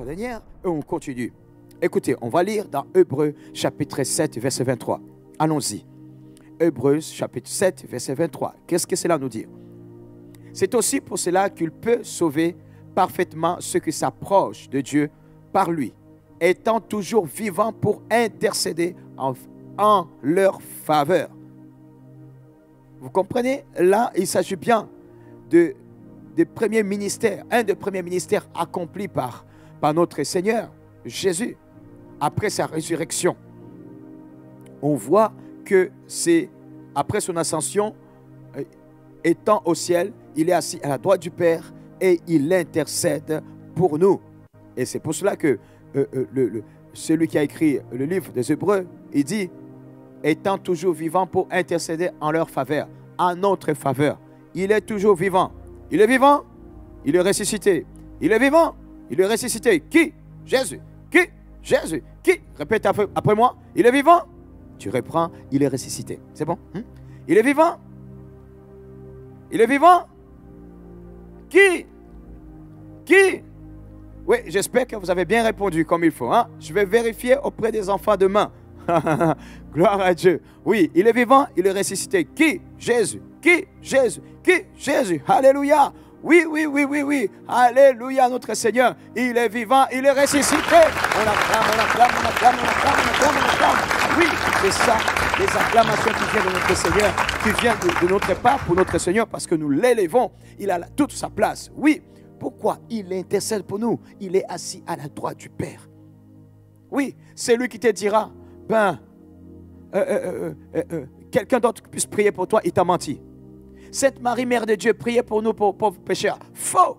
dernière et on continue. Écoutez, on va lire dans Hébreux chapitre 7, verset 23. Allons-y. Hébreux chapitre 7, verset 23. Qu'est-ce que cela nous dit? C'est aussi pour cela qu'il peut sauver parfaitement ceux qui s'approchent de Dieu par lui, étant toujours vivant pour intercéder en leur faveur. Vous comprenez? Là, il s'agit bien des premiers ministères, un des premiers ministères accomplis par notre Seigneur Jésus après sa résurrection. On voit que c'est après son ascension, étant au ciel, il est assis à la droite du Père et il intercède pour nous. Et c'est pour cela que celui qui a écrit le livre des Hébreux, il dit, étant toujours vivant pour intercéder en leur faveur, en notre faveur. Il est toujours vivant. Il est vivant, il est ressuscité. Il est vivant, il est ressuscité. Qui? Jésus. Qui? Jésus. Qui? Répète après moi. Il est vivant. Tu reprends, il est ressuscité. C'est bon? Il est vivant. Il est vivant. Qui? Qui? Oui, j'espère que vous avez bien répondu comme il faut. Hein? Je vais vérifier auprès des enfants demain. Gloire à Dieu. Oui, il est vivant, il est ressuscité. Qui? Jésus. Qui? Jésus. Qui? Jésus. Alléluia. Oui, oui, oui, oui, oui. Alléluia, notre Seigneur. Il est vivant, il est ressuscité. On acclame, on acclame, on acclame, on acclame, on acclame, on acclame. Oui, c'est ça, les acclamations qui viennent de notre Seigneur, qui viennent de notre part pour notre Seigneur, parce que nous l'élevons. Il a toute sa place. Oui. Pourquoi? Il intercède pour nous. Il est assis à la droite du Père. Oui, c'est lui qui te dira, quelqu'un d'autre puisse prier pour toi, il t'a menti. Sainte Marie, Mère de Dieu, priez pour nous, pauvres pécheurs. Faux!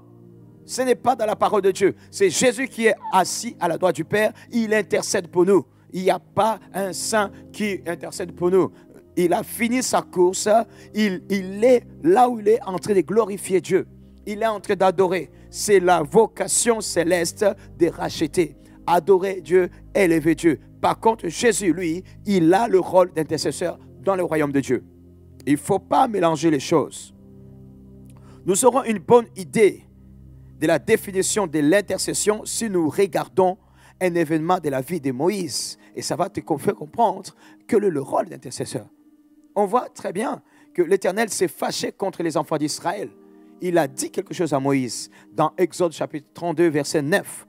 Ce n'est pas dans la parole de Dieu. C'est Jésus qui est assis à la droite du Père. Il intercède pour nous. Il n'y a pas un saint qui intercède pour nous. Il a fini sa course. Il est là où il est en train de glorifier Dieu. Il est en train d'adorer. C'est la vocation céleste de racheter. Adorer Dieu, élever Dieu. Par contre, Jésus, lui, il a le rôle d'intercesseur dans le royaume de Dieu. Il ne faut pas mélanger les choses. Nous aurons une bonne idée de la définition de l'intercession si nous regardons un événement de la vie de Moïse. Et ça va te faire comprendre quel est le rôle d'intercesseur. On voit très bien que l'Éternel s'est fâché contre les enfants d'Israël. Il a dit quelque chose à Moïse dans Exode chapitre 32, verset 9.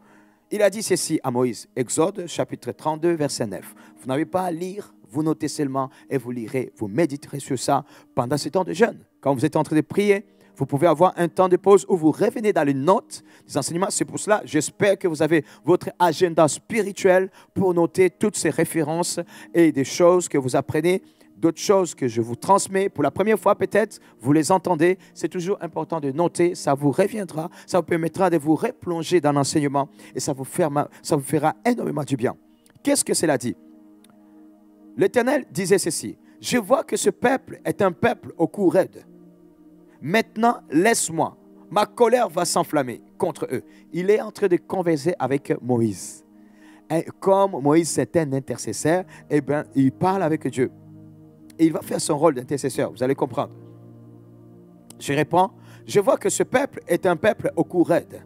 Il a dit ceci à Moïse. Exode chapitre 32, verset 9. Vous n'avez pas à lire, vous notez seulement et vous lirez, vous méditerez sur ça pendant ce temps de jeûne. Quand vous êtes en train de prier, vous pouvez avoir un temps de pause où vous revenez dans les notes des enseignements. C'est pour cela, j'espère que vous avez votre agenda spirituel pour noter toutes ces références et des choses que vous apprenez. D'autres choses que je vous transmets pour la première fois peut-être, vous les entendez. C'est toujours important de noter, ça vous reviendra, ça vous permettra de vous replonger dans l'enseignement et ça vous fera énormément du bien. Qu'est-ce que cela dit? L'Éternel disait ceci, « Je vois que ce peuple est un peuple au cou raide. Maintenant, laisse-moi, ma colère va s'enflammer contre eux. » Il est en train de converser avec Moïse. Et comme Moïse était un intercesseur, eh bien, il parle avec Dieu. Et il va faire son rôle d'intercesseur, vous allez comprendre. Je réponds, je vois que ce peuple est un peuple au cou raide.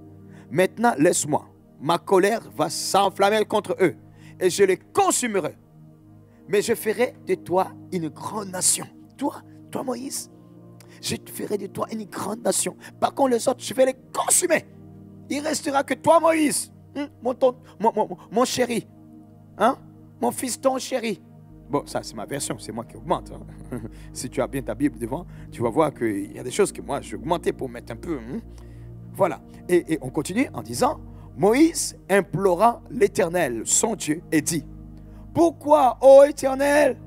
Maintenant, laisse-moi. Ma colère va s'enflammer contre eux et je les consumerai. Mais je ferai de toi une grande nation. Toi Moïse, je ferai de toi une grande nation. Par contre, les autres, je vais les consumer. Il ne restera que toi, Moïse, mon chéri, hein? Mon fiston chéri. Bon, ça, c'est ma version, c'est moi qui augmente. Hein. Si tu as bien ta Bible devant, tu vas voir qu'il y a des choses que moi, j'ai augmenté pour mettre un peu. Voilà. Et on continue en disant, Moïse implora l'Éternel, son Dieu, et dit, « Pourquoi, ô Éternel,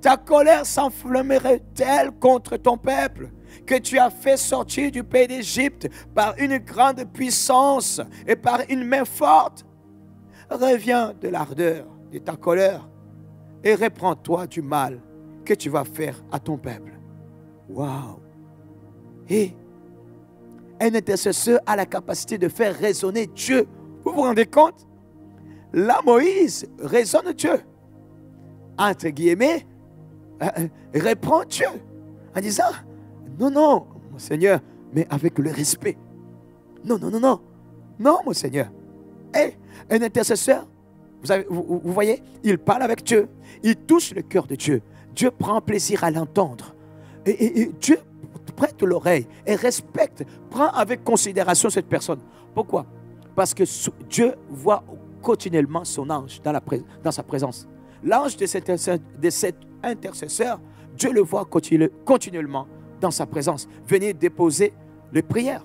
ta colère s'enflammerait-elle contre ton peuple que tu as fait sortir du pays d'Égypte par une grande puissance et par une main forte? Reviens de l'ardeur de ta colère et reprends-toi du mal que tu vas faire à ton peuple. » Waouh! Et un intercesseur a la capacité de faire résonner Dieu. Vous vous rendez compte? Là, Moïse raisonne Dieu. Entre guillemets, reprend Dieu. En disant, non, non, mon Seigneur, mais avec le respect. Non, non, non, non. Non, mon Seigneur. Un intercesseur, vous voyez, il parle avec Dieu. Il touche le cœur de Dieu. Dieu prend plaisir à l'entendre. Et Dieu prête l'oreille et respecte, prend avec considération cette personne. Pourquoi? Parce que Dieu voit continuellement son ange dans sa présence. L'ange de cet intercesseur, Dieu le voit continuellement dans sa présence. Venez déposer les prières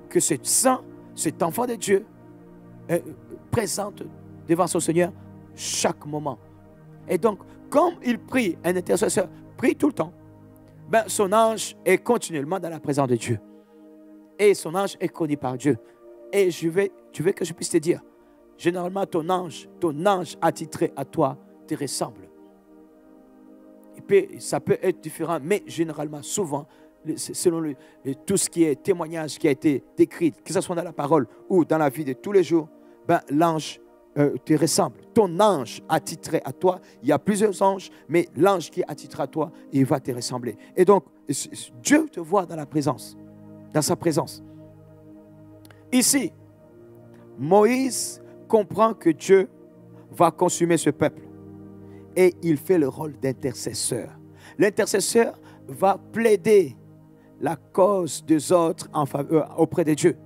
que cet saint, cet enfant de Dieu présente devant son Seigneur chaque moment. Et donc, comme il prie, un intercesseur prie tout le temps, ben, son ange est continuellement dans la présence de Dieu. Et son ange est connu par Dieu. Et tu veux que je puisse te dire, généralement ton ange attitré à toi te ressemble. Ça peut être différent, mais généralement, souvent, selon tout ce qui est témoignage qui a été décrit, que ce soit dans la parole ou dans la vie de tous les jours, ben, l'ange te ressemble. Ton ange attitré à toi, il y a plusieurs anges, mais l'ange qui est attitré à toi, il va te ressembler. Et donc, Dieu te voit dans sa présence. Ici, Moïse comprend que Dieu va consumer ce peuple et il fait le rôle d'intercesseur. L'intercesseur va plaider la cause des autres auprès de Dieu.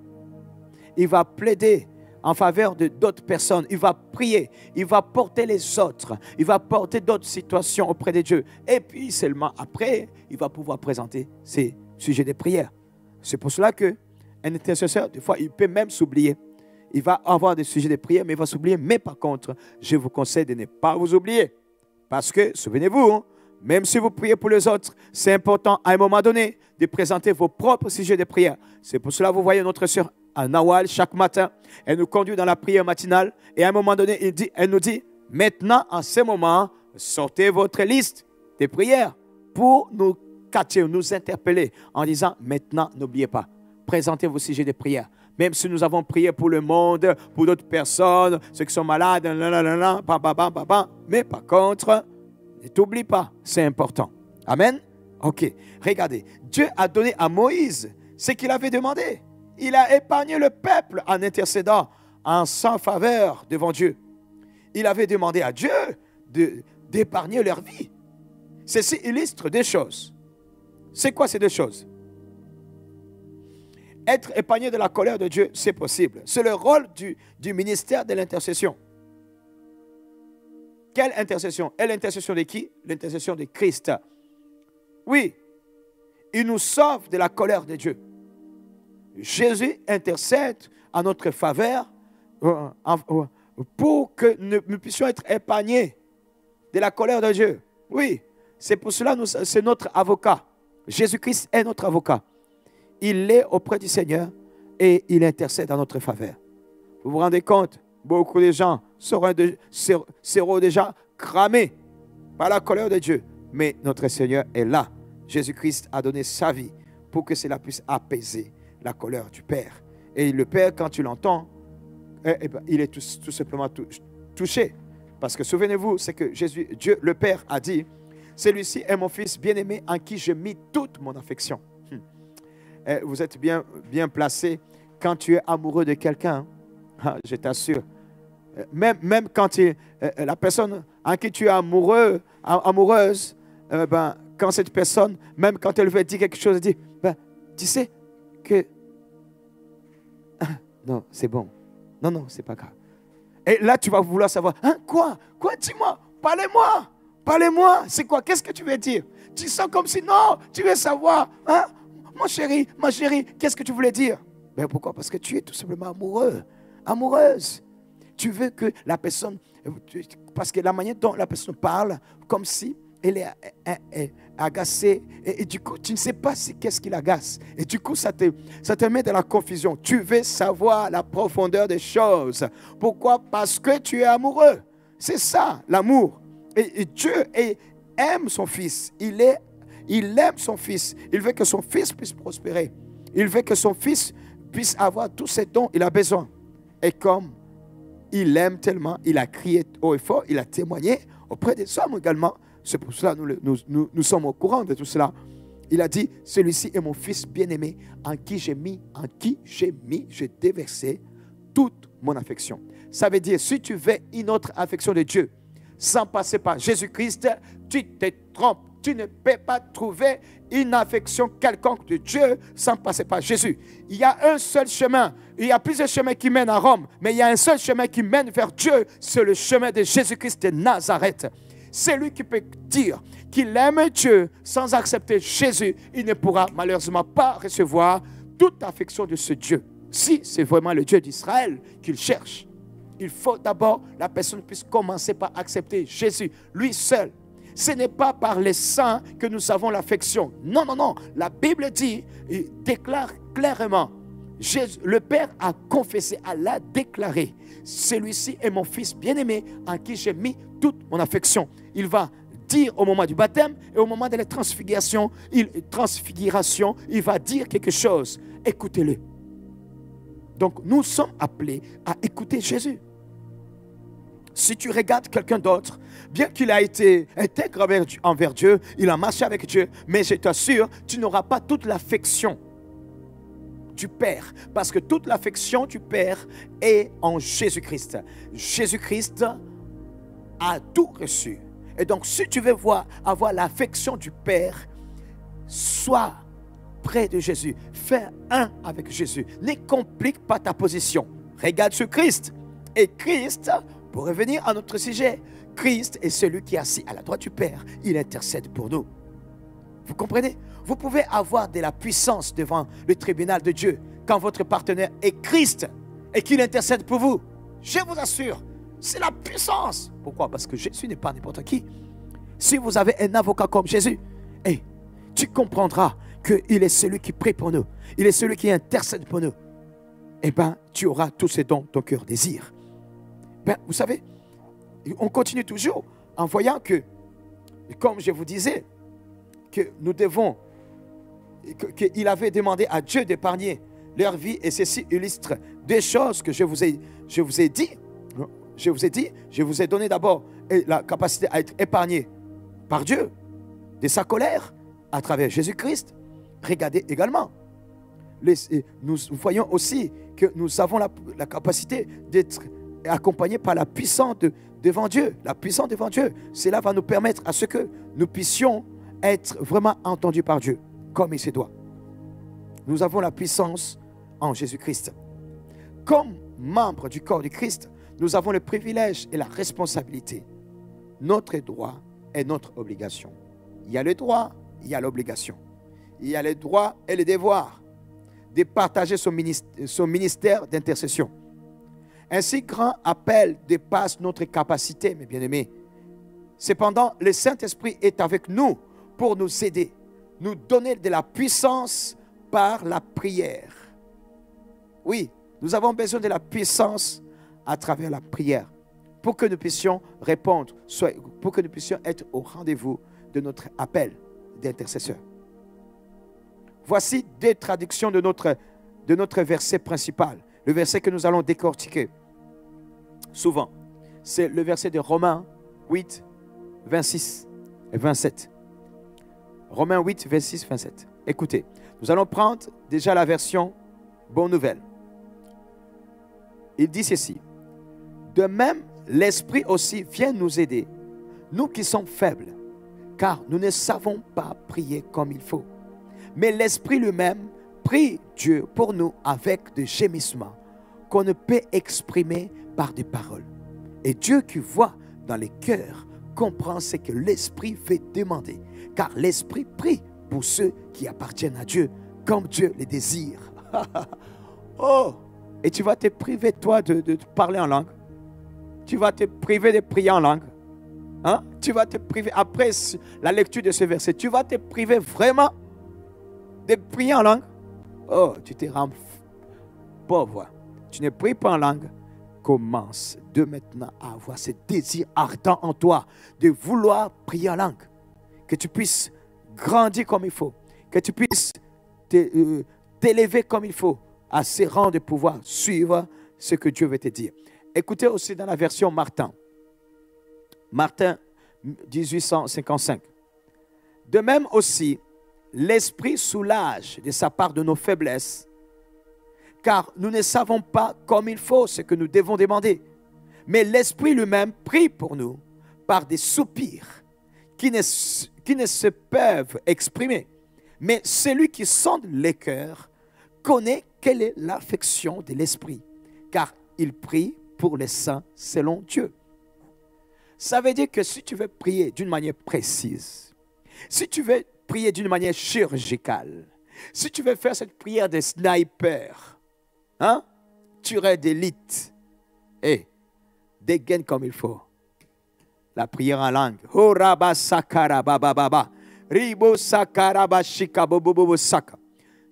Il va plaider en faveur d'autres personnes. Il va prier. Il va porter les autres. Il va porter d'autres situations auprès de Dieu. Et puis seulement après, il va pouvoir présenter ses sujets de prière. C'est pour cela qu'un intercesseur, des fois, il peut même s'oublier. Il va avoir des sujets de prière, mais il va s'oublier. Mais par contre, je vous conseille de ne pas vous oublier. Parce que, souvenez-vous, hein, même si vous priez pour les autres, c'est important à un moment donné de présenter vos propres sujets de prière. C'est pour cela que vous voyez notre sœur à Nawal chaque matin. Elle nous conduit dans la prière matinale. Et à un moment donné, elle nous dit, maintenant, en ce moment, sortez votre liste de prières pour nous catcher, nous interpeller en disant, maintenant, n'oubliez pas, présentez vos sujets de prière. Même si nous avons prié pour le monde, pour d'autres personnes, ceux qui sont malades, mais par contre, ne t'oublie pas, c'est important. Amen. Ok, regardez, Dieu a donné à Moïse ce qu'il avait demandé. Il a épargné le peuple en intercédant en sa faveur devant Dieu. Il avait demandé à Dieu d'épargner leur vie. Ceci illustre deux choses. C'est quoi ces deux choses? Être épargné de la colère de Dieu, c'est possible. C'est le rôle du ministère de l'intercession. Quelle intercession? Et l'intercession de qui? L'intercession de Christ. Oui, il nous sauve de la colère de Dieu. Jésus intercède en notre faveur pour que nous puissions être épargnés de la colère de Dieu. Oui, c'est pour cela que c'est notre avocat. Jésus-Christ est notre avocat. Il est auprès du Seigneur et il intercède en notre faveur. Vous vous rendez compte? Beaucoup de gens seront déjà cramés par la colère de Dieu. Mais notre Seigneur est là. Jésus-Christ a donné sa vie pour que cela puisse apaiser la colère du Père. Et le Père, quand tu l'entends, il est tout simplement touché. Parce que souvenez-vous, c'est que Dieu, le Père, a dit, celui-ci est mon Fils bien-aimé en qui je mis toute mon affection. Vous êtes bien placé quand tu es amoureux de quelqu'un. Je t'assure. Même quand la personne en qui tu es amoureuse, quand cette personne, même quand elle veut dire quelque chose, elle dit, tu sais que... non, c'est bon. Non, c'est pas grave. Et là, tu vas vouloir savoir, quoi, dis-moi, parlez-moi, c'est quoi, qu'est-ce que tu veux dire? Tu sens comme si, non, tu veux savoir, mon chéri, ma chérie, qu'est-ce que tu voulais dire? Pourquoi? Parce que tu es tout simplement amoureuse. Tu veux que la personne, parce que la manière dont la personne parle, comme si elle est agacée, et du coup, tu ne sais pas qu'est-ce qui l'agace. Et du coup, ça te met dans la confusion. Tu veux savoir la profondeur des choses. Pourquoi? Parce que tu es amoureux. C'est ça, l'amour. Et Dieu aime son Fils. Il aime son Fils. Il veut que son Fils puisse prospérer. Il veut que son Fils puisse avoir tous ces dons il a besoin. Et comme il aime tellement, il a crié haut et fort, il a témoigné auprès des hommes également. C'est pour cela que nous sommes au courant de tout cela. Il a dit, celui-ci est mon Fils bien-aimé, j'ai déversé toute mon affection. Ça veut dire, si tu veux une autre affection de Dieu, sans passer par Jésus-Christ, tu te trompes. Tu ne peux pas trouver une affection quelconque de Dieu sans passer par Jésus. Il y a un seul chemin. Il y a plusieurs chemins qui mènent à Rome, mais il y a un seul chemin qui mène vers Dieu. C'est le chemin de Jésus-Christ de Nazareth. C'est lui qui peut dire qu'il aime Dieu sans accepter Jésus. Il ne pourra malheureusement pas recevoir toute affection de ce Dieu. Si c'est vraiment le Dieu d'Israël qu'il cherche, il faut d'abord que la personne puisse commencer par accepter Jésus, lui seul. Ce n'est pas par les saints que nous avons l'affection. Non, non, non. La Bible dit, et déclare clairement, le Père a confessé, Allah a déclaré, celui-ci est mon fils bien-aimé en qui j'ai mis toute mon affection. Il va dire au moment du baptême et au moment de la transfiguration, il va dire quelque chose. Écoutez-le. Donc nous sommes appelés à écouter Jésus. Si tu regardes quelqu'un d'autre, bien qu'il a été intègre envers Dieu, il a marché avec Dieu, mais je t'assure, tu n'auras pas toute l'affection du Père, parce que toute l'affection du Père est en Jésus-Christ. Jésus-Christ a tout reçu. Et donc, si tu veux avoir l'affection du Père, sois près de Jésus. Fais un avec Jésus. Ne complique pas ta position. Regarde sur Christ. Et Christ, pour revenir à notre sujet, Christ est celui qui est assis à la droite du Père. Il intercède pour nous. Vous comprenez? Vous pouvez avoir de la puissance devant le tribunal de Dieu quand votre partenaire est Christ et qu'il intercède pour vous. Je vous assure, c'est la puissance. Pourquoi? Parce que Jésus n'est pas n'importe qui. Si vous avez un avocat comme Jésus, tu comprendras qu'il est celui qui prie pour nous. Il est celui qui intercède pour nous. Tu auras tous ces dons ton cœur désire. Vous savez, on continue toujours en voyant que, comme je vous disais, que nous devons, qu'il avait demandé à Dieu d'épargner leur vie, et ceci illustre des choses que je vous ai dit. Je vous ai donné d'abord la capacité à être épargné par Dieu de sa colère à travers Jésus-Christ. Regardez également, nous voyons aussi que nous avons la capacité d'être accompagnés par la puissance devant Dieu. La puissance devant Dieu, cela va nous permettre à ce que nous puissions être vraiment entendus par Dieu, comme il se doit. Nous avons la puissance en Jésus-Christ. Comme membres du corps du Christ, nous avons le privilège et la responsabilité. Notre droit et notre obligation. Il y a le droit, il y a l'obligation. Il y a le droit et le devoir de partager son ministère d'intercession. Un si grand appel dépasse notre capacité, mes bien-aimés. Cependant, le Saint-Esprit est avec nous pour nous aider, nous donner de la puissance par la prière. Oui, nous avons besoin de la puissance à travers la prière pour que nous puissions répondre, pour que nous puissions être au rendez-vous de notre appel d'intercesseur. Voici deux traductions de notre verset principal, le verset que nous allons décortiquer souvent. C'est le verset de Romains 8, 26 et 27. Romains 8, 26, 27. Écoutez, nous allons prendre déjà la version Bonne Nouvelle. Il dit ceci. De même, l'Esprit aussi vient nous aider, nous qui sommes faibles, car nous ne savons pas prier comme il faut. Mais l'Esprit lui-même prie Dieu pour nous avec des gémissements qu'on ne peut exprimer par des paroles. Et Dieu qui voit dans les cœurs comprend ce que l'Esprit veut demander, car l'Esprit prie pour ceux qui appartiennent à Dieu, comme Dieu les désire. Oh! Et tu vas te priver, toi, de parler en langue. Tu vas te priver de prier en langue. Hein? Tu vas te priver, après la lecture de ce verset, tu vas te priver vraiment de prier en langue. Oh, tu te rends pauvre. Tu ne pries pas en langue. Commence de maintenant à avoir ce désir ardent en toi de vouloir prier en langue. Que tu puisses grandir comme il faut. Que tu puisses t'élever comme il faut à ce rang de pouvoir suivre ce que Dieu veut te dire. Écoutez aussi dans la version Martin. Martin 1855. De même aussi, l'Esprit soulage de sa part de nos faiblesses, car nous ne savons pas comme il faut ce que nous devons demander. Mais l'Esprit lui-même prie pour nous par des soupirs qui ne se peuvent exprimer. Mais celui qui sonde les cœurs connaît quelle est l'affection de l'Esprit, car il prie pour les saints selon Dieu. Ça veut dire que si tu veux prier d'une manière précise, si tu veux prier d'une manière chirurgicale, si tu veux faire cette prière de sniper, hein, tueur d'élite, et dégaine comme il faut. La prière en langue.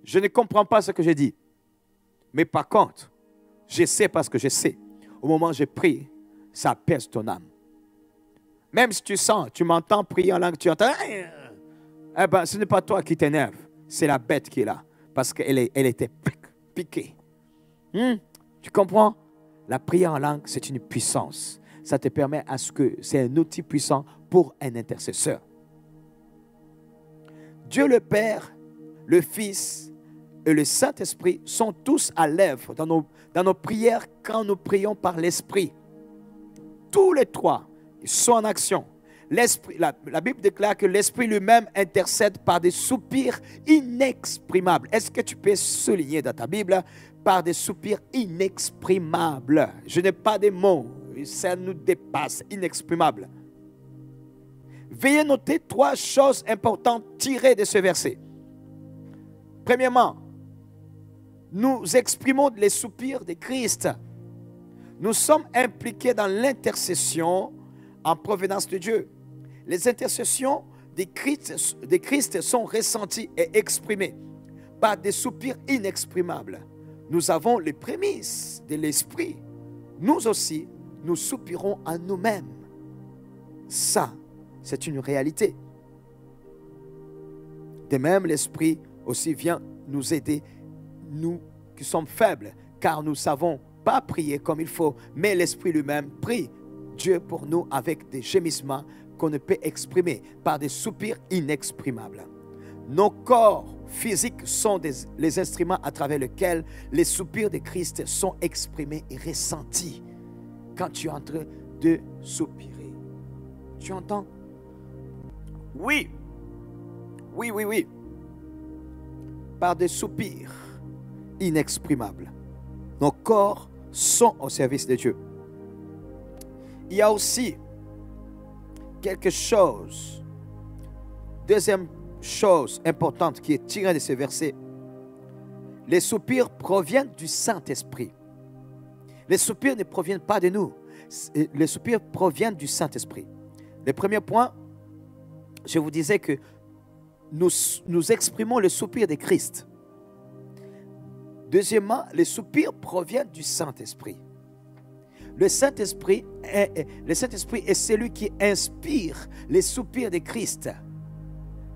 Je ne comprends pas ce que je dis. Mais par contre, je sais parce que je sais. Au moment où je prie, ça pèse ton âme. Même si tu sens, tu m'entends prier en langue, tu entends, eh ben, ce n'est pas toi qui t'énerve, c'est la bête qui est là. Parce qu'elle était piquée. Tu comprends? La prière en langue, c'est une puissance. Ça te permet à ce que c'est un outil puissant pour un intercesseur. Dieu le Père, le Fils et le Saint-Esprit sont tous à l'œuvre dans nos prières quand nous prions par l'Esprit. Tous les trois, ils sont en action. La Bible déclare que l'Esprit lui-même intercède par des soupirs inexprimables. Est-ce que tu peux souligner dans ta Bible par des soupirs inexprimables? Je n'ai pas de mots, ça nous dépasse, inexprimables. Veuillez noter 3 choses importantes tirées de ce verset. Premièrement, nous exprimons les soupirs de Christ. Nous sommes impliqués dans l'intercession en provenance de Dieu. Les intercessions de Christ sont ressenties et exprimées par des soupirs inexprimables. Nous avons les prémices de l'Esprit. Nous aussi, nous soupirons en nous-mêmes. Ça, c'est une réalité. De même, l'Esprit aussi vient nous aider, nous qui sommes faibles, car nous ne savons pas prier comme il faut, mais l'Esprit lui-même prie Dieu pour nous avec des gémissements qu'on ne peut exprimer par des soupirs inexprimables. Nos corps physiques sont les instruments à travers lesquels les soupirs de Christ sont exprimés et ressentis. Quand tu es en train de soupirer, tu entends? Oui, oui, oui, oui. Par des soupirs inexprimables. Nos corps sont au service de Dieu. Il y a aussi quelque chose, deuxième chose importante qui est tirée de ce verset. Les soupirs proviennent du Saint-Esprit. Les soupirs ne proviennent pas de nous. Les soupirs proviennent du Saint-Esprit. Le premier point, je vous disais que nous exprimons le soupir de Christ. Deuxièmement, les soupirs proviennent du Saint-Esprit. Le Saint-Esprit est celui qui inspire les soupirs de Christ.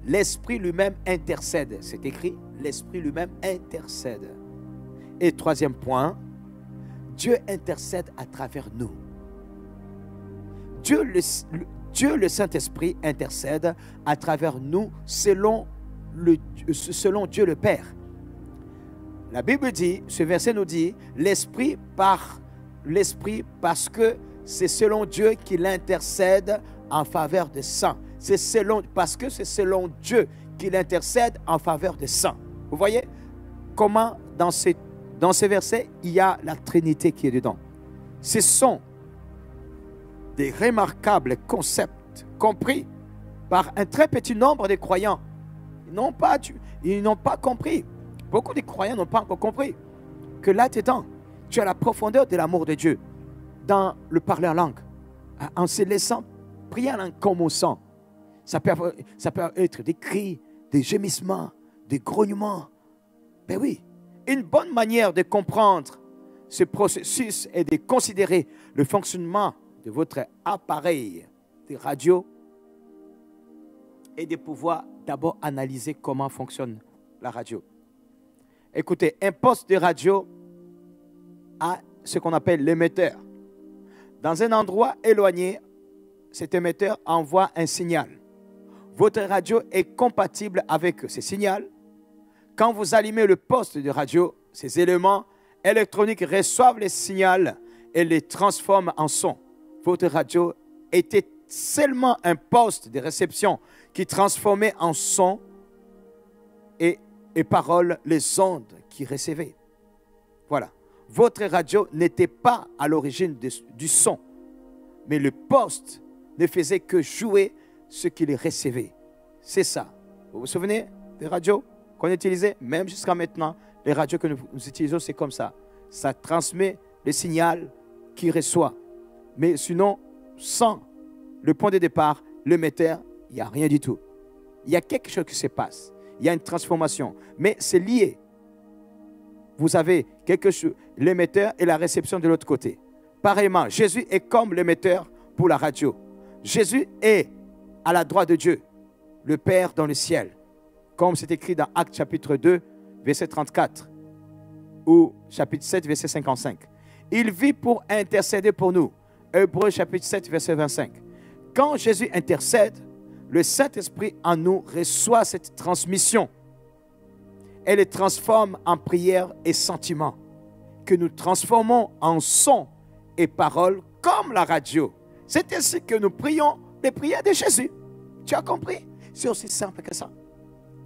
L'Esprit lui-même intercède. C'est écrit, l'Esprit lui-même intercède. Et troisième point, Dieu intercède à travers nous. Dieu le Saint-Esprit intercède à travers nous selon Dieu le Père. La Bible dit, ce verset nous dit, l'Esprit parce que c'est selon Dieu qu'il intercède en faveur des saints. Parce que c'est selon Dieu qu'il intercède en faveur des saints. Vous voyez comment dans ces versets, il y a la Trinité qui est dedans. Ce sont des remarquables concepts compris par un très petit nombre de croyants. Ils n'ont pas compris. Beaucoup de croyants n'ont pas encore compris que là-dedans, tu as la profondeur de l'amour de Dieu dans le parler en langue. En se laissant prier en langue comme on sent. Ça peut être des cris, des gémissements, des grognements. Ben oui, une bonne manière de comprendre ce processus est de considérer le fonctionnement de votre appareil de radio et de pouvoir d'abord analyser comment fonctionne la radio. Écoutez, un poste de radio a ce qu'on appelle l'émetteur. Dans un endroit éloigné, cet émetteur envoie un signal. Votre radio est compatible avec ce signal. Quand vous allumez le poste de radio, ces éléments électroniques reçoivent les signaux et les transforment en son. Votre radio était seulement un poste de réception qui transformait en son et paroles les ondes qui recevaient. Voilà. Votre radio n'était pas à l'origine du son, mais le poste ne faisait que jouer ce qu'il recevait. C'est ça. Vous vous souvenez des radios qu'on utilisait? Même jusqu'à maintenant, les radios que nous utilisons, c'est comme ça. Ça transmet le signal qu'il reçoit. Mais sinon, sans le point de départ, l'émetteur, il n'y a rien du tout. Il y a quelque chose qui se passe. Il y a une transformation. Mais c'est lié. Vous avez quelque chose, l'émetteur et la réception de l'autre côté. Pareillement, Jésus est comme l'émetteur pour la radio. Jésus est à la droite de Dieu, le Père dans le ciel. Comme c'est écrit dans Actes chapitre 2, verset 34, ou chapitre 7, verset 55. Il vit pour intercéder pour nous. Hébreux chapitre 7, verset 25. Quand Jésus intercède, le Saint-Esprit en nous reçoit cette transmission. Elle les transforme en prière et sentiments, que nous transformons en son et paroles comme la radio. C'est ainsi que nous prions les prières de Jésus. Tu as compris? C'est aussi simple que ça.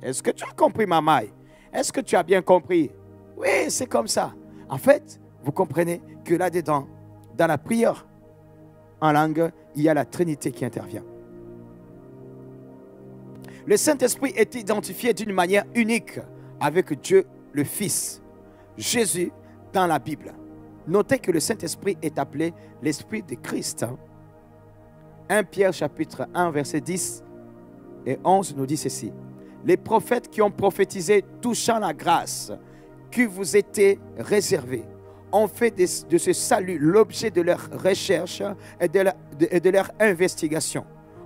Est-ce que tu as compris, Mamaï? Est-ce que tu as bien compris? Oui, c'est comme ça. En fait, vous comprenez que là-dedans, dans la prière en langue, il y a la Trinité qui intervient. Le Saint-Esprit est identifié d'une manière unique avec Dieu le Fils, Jésus dans la Bible. Notez que le Saint-Esprit est appelé l'Esprit de Christ. 1 Pierre chapitre 1 verset 10 et 11 nous dit ceci. Les prophètes qui ont prophétisé touchant la grâce qui vous était réservée ont fait de ce salut l'objet de leur recherche et de leur investigation,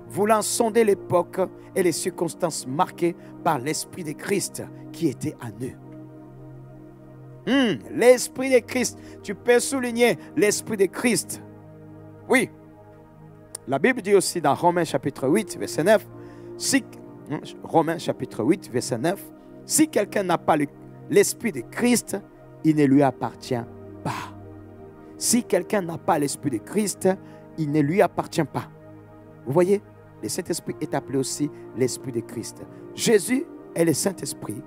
voulant sonder l'époque et les circonstances marquées par l'Esprit de Christ qui était en eux. L'Esprit de Christ, tu peux souligner l'Esprit de Christ. Oui, la Bible dit aussi dans Romains chapitre 8, verset 9, Romains chapitre 8, verset 9, si quelqu'un n'a pas l'Esprit de Christ, il ne lui appartient pas. Si quelqu'un n'a pas l'Esprit de Christ, il ne lui appartient pas. Vous voyez, le Saint-Esprit est appelé aussi l'Esprit de Christ. Jésus et le Saint-Esprit,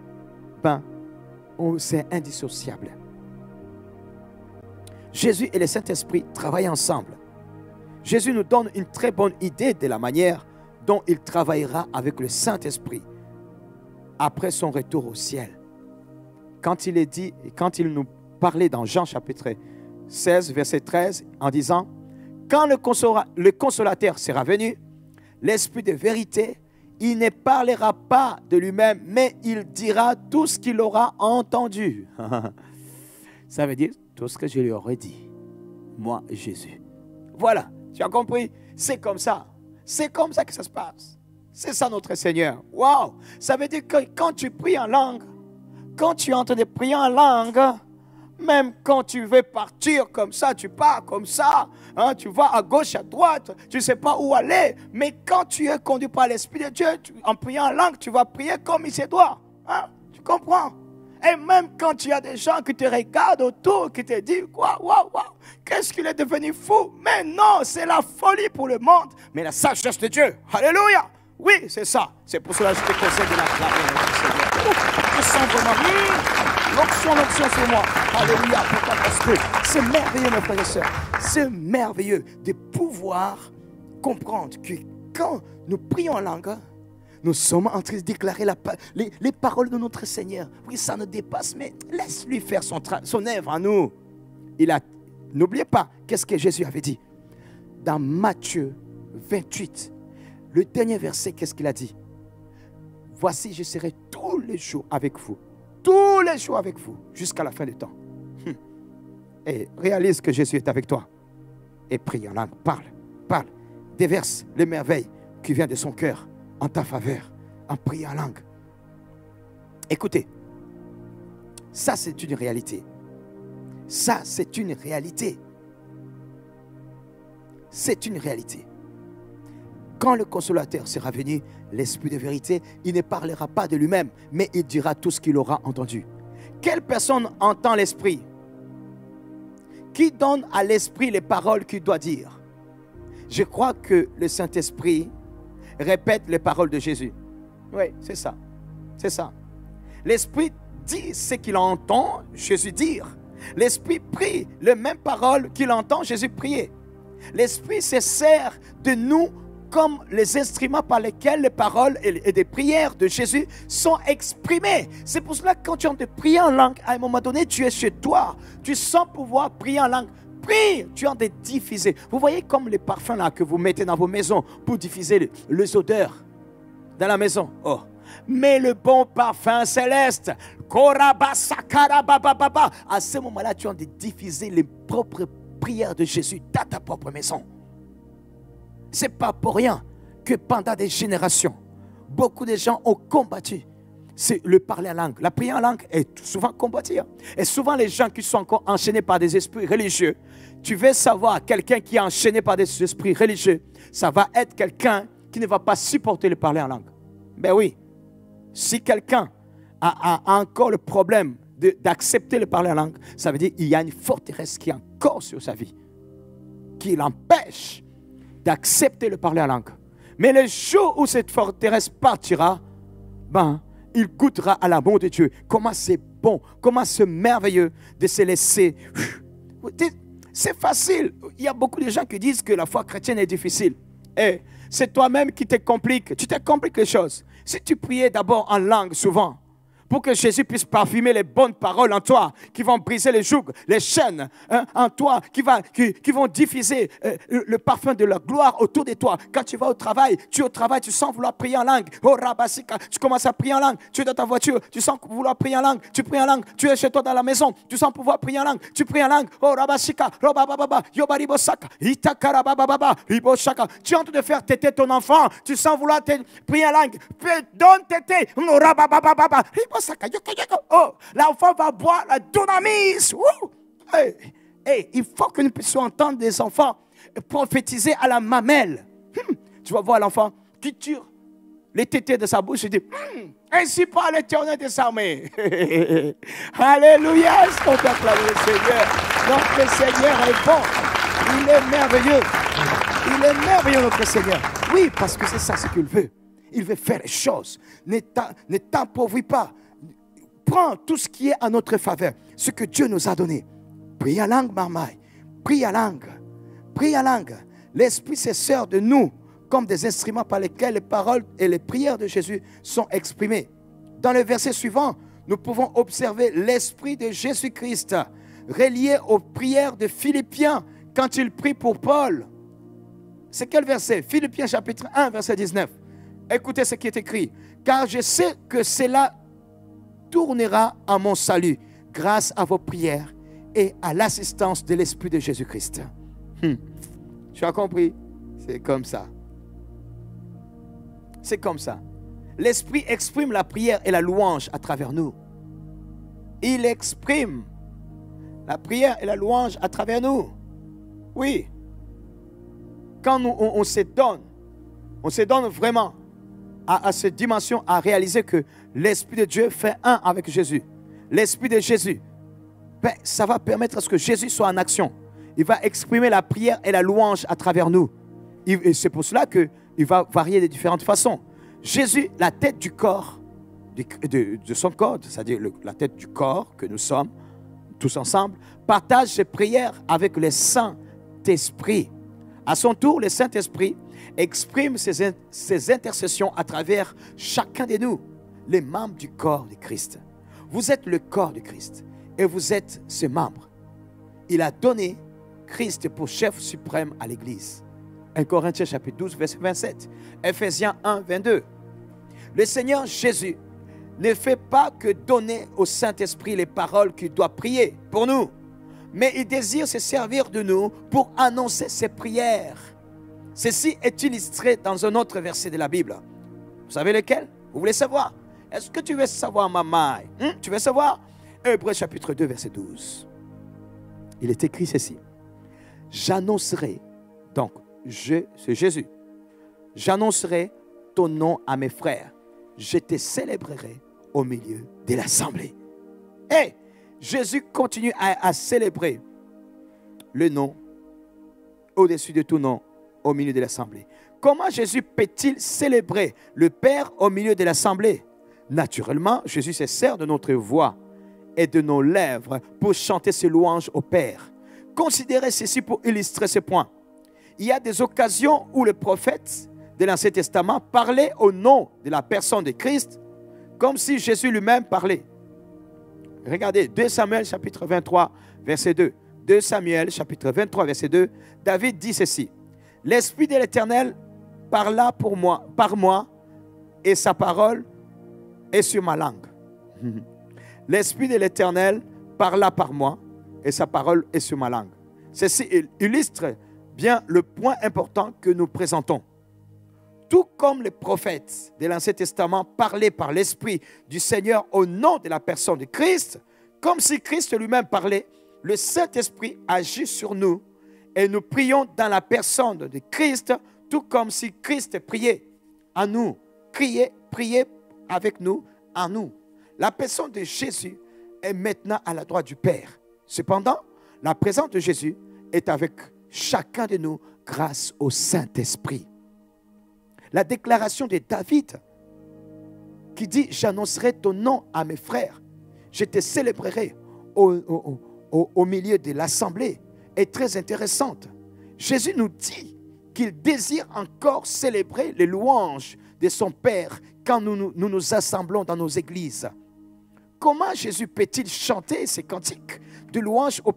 c'est indissociable. Jésus et le Saint-Esprit travaillent ensemble. Jésus nous donne une très bonne idée de la manière dont il travaillera avec le Saint-Esprit après son retour au ciel. Quand il nous parlait dans Jean chapitre 16, verset 13, en disant « Quand le consolateur sera venu, l'Esprit de vérité, il ne parlera pas de lui-même, mais il dira tout ce qu'il aura entendu. » Ça veut dire tout ce que je lui aurais dit, moi, Jésus. Voilà, tu as compris? C'est comme ça. C'est comme ça que ça se passe. C'est ça notre Seigneur. Waouh! Ça veut dire que quand tu pries en langue, quand tu es en train de prier en langue, même quand tu veux partir comme ça, tu pars comme ça, hein, tu vas à gauche, à droite, tu ne sais pas où aller. Mais quand tu es conduit par l'Esprit de Dieu, en priant en langue, tu vas prier comme il se doit. Hein, tu comprends? Et même quand il y a des gens qui te regardent autour, qui te disent, waouh, qu'est-ce qu'il est devenu fou? Mais non, c'est la folie pour le monde, mais la sagesse de Dieu. Alléluia! Oui, c'est ça. C'est pour cela que je te conseille de la Seigneur. Je sens vraiment l'onction sur moi. Alléluia. Pourquoi? Parce que c'est merveilleux, mes frères et sœurs. C'est merveilleux de pouvoir comprendre que quand nous prions en langue, nous sommes en train de déclarer les paroles de notre Seigneur. Oui, ça nous dépasse, mais laisse-lui faire son œuvre en nous. N'oubliez pas, qu'est-ce que Jésus avait dit? Dans Matthieu 28, le dernier verset, qu'est-ce qu'il a dit? Voici, je serai tous les jours avec vous. Tous les jours avec vous, jusqu'à la fin du temps. Et réalise que Jésus est avec toi. Et prie en langue, parle. Déverse les merveilles qui viennent de son cœur en ta faveur, en priant en langue. Écoutez, ça c'est une réalité. Ça c'est une réalité. C'est une réalité. Quand le consolateur sera venu, l'Esprit de vérité, il ne parlera pas de lui-même, mais il dira tout ce qu'il aura entendu. Quelle personne entend l'Esprit? Qui donne à l'Esprit les paroles qu'il doit dire? Je crois que le Saint-Esprit répète les paroles de Jésus. Oui, c'est ça. C'est ça. L'Esprit dit ce qu'il entend Jésus dire. L'Esprit prie les mêmes paroles qu'il entend Jésus prier. L'Esprit se sert de nous comme les instruments par lesquels les paroles et les prières de Jésus sont exprimées. C'est pour cela que quand tu es en train de prier en langue, à un moment donné, tu es chez toi. Tu sens pouvoir prier en langue. Prie, tu es en train de diffuser. Vous voyez comme les parfums là que vous mettez dans vos maisons pour diffuser les odeurs dans la maison. Oh. Mais le bon parfum céleste, à ce moment-là, tu es en train de diffuser les propres prières de Jésus dans ta propre maison. Ce n'est pas pour rien que pendant des générations, beaucoup de gens ont combattu le parler en langue. La prière en langue est souvent combattue. Et souvent, les gens qui sont encore enchaînés par des esprits religieux, tu veux savoir, quelqu'un qui est enchaîné par des esprits religieux, ça va être quelqu'un qui ne va pas supporter le parler en langue. Ben oui. Si quelqu'un a encore le problème d'accepter le parler en langue, ça veut dire qu'il y a une forteresse qui est encore sur sa vie, qui l'empêche d'accepter le parler en langue. Mais le jour où cette forteresse partira, ben, il goûtera à l'amour de Dieu. Comment c'est bon, comment c'est merveilleux de se laisser. C'est facile. Il y a beaucoup de gens qui disent que la foi chrétienne est difficile. Et c'est toi-même qui te compliques. Tu te compliques les choses. Si tu priais d'abord en langue souvent, pour que Jésus puisse parfumer les bonnes paroles en toi, qui vont briser les jougs, les chaînes en toi, qui vont diffuser le parfum de la gloire autour de toi. Quand tu vas au travail, tu sens vouloir prier en langue. Oh, Rabasika, tu commences à prier en langue. Tu es dans ta voiture, tu sens vouloir prier en langue. Tu pries en langue. Tu es chez toi dans la maison, tu sens pouvoir prier en langue. Tu pries en langue. Oh, Rabasika, Robababa, Yobaribosaka, Itakarabababa, Riboshaka. Tu es en train de faire téter ton enfant. Tu sens vouloir prier en langue. Donne téter. Rabababa, oh, l'enfant va boire la dunamis. Hey, il faut que nous puissions entendre des enfants prophétiser à la mamelle. Tu vas voir l'enfant qui tire les tétés de sa bouche et dit ainsi parle l'Éternel des armées. Alléluia. Est-ce qu'on peut acclamer le Seigneur? Notre Seigneur est bon. Il est merveilleux. Il est merveilleux, notre Seigneur. Oui, parce que c'est ça ce qu'il veut. Il veut faire les choses. Ne t'appauvris pas. Prends tout ce qui est à notre faveur, ce que Dieu nous a donné. Prie en langue, marmaille. Prie en langue. Prie en langue. L'Esprit se sert de nous comme des instruments par lesquels les paroles et les prières de Jésus sont exprimées. Dans le verset suivant, nous pouvons observer l'Esprit de Jésus-Christ relié aux prières de Philippiens quand il prie pour Paul. C'est quel verset? Philippiens chapitre 1, verset 19. Écoutez ce qui est écrit. Car je sais que cela tournera à mon salut grâce à vos prières et à l'assistance de l'Esprit de Jésus-Christ. Tu as compris? C'est comme ça. C'est comme ça. L'Esprit exprime la prière et la louange à travers nous. Il exprime la prière et la louange à travers nous. Oui. Quand on se donne vraiment à cette dimension, à réaliser que l'Esprit de Dieu fait un avec Jésus. L'Esprit de Jésus, ben, ça va permettre à ce que Jésus soit en action. Il va exprimer la prière et la louange à travers nous. Et c'est pour cela qu'il va varier de différentes façons. Jésus, la tête du corps, de son corps, c'est-à-dire la tête du corps que nous sommes, tous ensemble, partage ses prières avec le Saint-Esprit. À son tour, le Saint-Esprit exprime ses intercessions à travers chacun de nous, les membres du corps de Christ. Vous êtes le corps de Christ et vous êtes ses membres. Il a donné Christ pour chef suprême à l'Église. 1 Corinthiens chapitre 12, verset 27. Ephésiens 1, 22. Le Seigneur Jésus ne fait pas que donner au Saint-Esprit les paroles qu'il doit prier pour nous, mais il désire se servir de nous pour annoncer ses prières. Ceci est illustré dans un autre verset de la Bible. Vous savez lequel? Vous voulez savoir? Est-ce que tu veux savoir, maman? Tu veux savoir? Hébreux chapitre 2, verset 12. Il est écrit ceci. J'annoncerai, donc, c'est Jésus. J'annoncerai ton nom à mes frères. Je te célébrerai au milieu de l'assemblée. Et Jésus continue à célébrer le nom au-dessus de tout nom au milieu de l'assemblée. Comment Jésus peut-il célébrer le Père au milieu de l'assemblée? Naturellement, Jésus se sert de notre voix et de nos lèvres pour chanter ses louanges au Père. Considérez ceci pour illustrer ce point. Il y a des occasions où le prophète de l'Ancien Testament parlait au nom de la personne de Christ comme si Jésus lui-même parlait. Regardez, 2 Samuel chapitre 23, verset 2. 2 Samuel chapitre 23, verset 2. David dit ceci. L'Esprit de l'Éternel parla par moi et sa parole est sur ma langue. L'Esprit de l'Éternel parla par moi et sa parole est sur ma langue. Ceci illustre bien le point important que nous présentons. Tout comme les prophètes de l'Ancien Testament parlaient par l'Esprit du Seigneur au nom de la personne de Christ, comme si Christ lui-même parlait, le Saint-Esprit agit sur nous et nous prions dans la personne de Christ, tout comme si Christ priait en nous. Priez avec nous, en nous. La personne de Jésus est maintenant à la droite du Père. Cependant, la présence de Jésus est avec chacun de nous grâce au Saint-Esprit. La déclaration de David qui dit « J'annoncerai ton nom à mes frères, je te célébrerai au milieu de l'assemblée » est très intéressante. Jésus nous dit qu'il désire encore célébrer les louanges de son Père quand nous nous assemblons dans nos églises. Comment Jésus peut-il chanter ces cantiques de louange au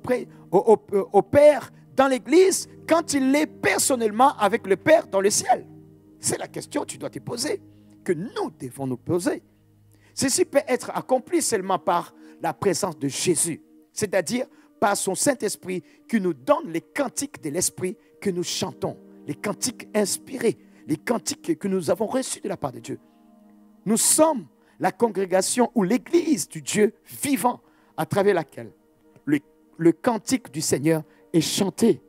Père dans l'église quand il est personnellement avec le Père dans le ciel? C'est la question que tu dois te poser, que nous devons nous poser. Ceci peut être accompli seulement par la présence de Jésus, c'est-à-dire par son Saint-Esprit qui nous donne les cantiques de l'Esprit que nous chantons, les cantiques inspirés, les cantiques que nous avons reçus de la part de Dieu. Nous sommes la congrégation ou l'église du Dieu vivant à travers laquelle le cantique du Seigneur est chanté.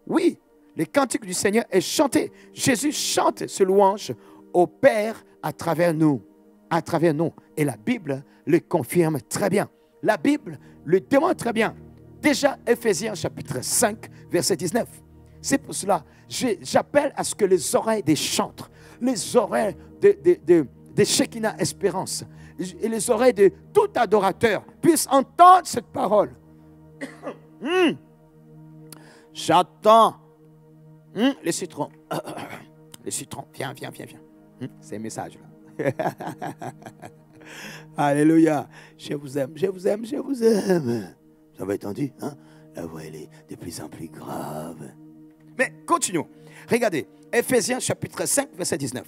Oui, le cantique du Seigneur est chanté. Jésus chante ce louange au Père à travers nous. À travers nous. Et la Bible le confirme très bien. La Bible le démontre très bien. Déjà, Éphésiens chapitre 5, verset 19. C'est pour cela, j'appelle à ce que les oreilles des chantres, les oreilles de Shekinah Espérance et les oreilles de tout adorateur puissent entendre cette parole. J'attends. Les citrons. Les citrons. Viens. C'est un message là. Alléluia. Je vous aime. Ça va être entendu, hein? La voix, elle est de plus en plus grave. Mais continuons. Regardez, Éphésiens chapitre 5, verset 19.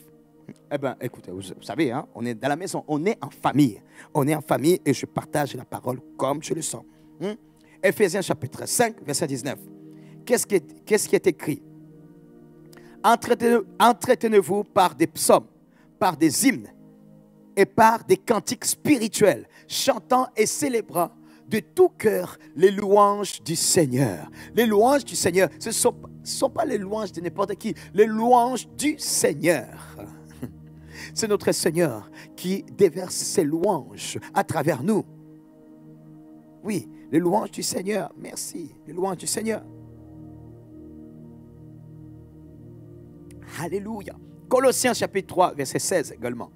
Eh bien, écoutez, vous savez, hein, on est dans la maison, on est en famille. On est en famille et je partage la parole comme je le sens. Éphésiens chapitre 5, verset 19. Qu'est-ce qui est écrit? Entretenez-vous par des psaumes, par des hymnes et par des cantiques spirituels, chantant et célébrant de tout cœur les louanges du Seigneur. Les louanges du Seigneur, ce ne sont pas les louanges de n'importe qui, les louanges du Seigneur. C'est notre Seigneur qui déverse ses louanges à travers nous. Oui, les louanges du Seigneur, merci, les louanges du Seigneur. Alléluia. Colossiens chapitre 3, verset 16 également.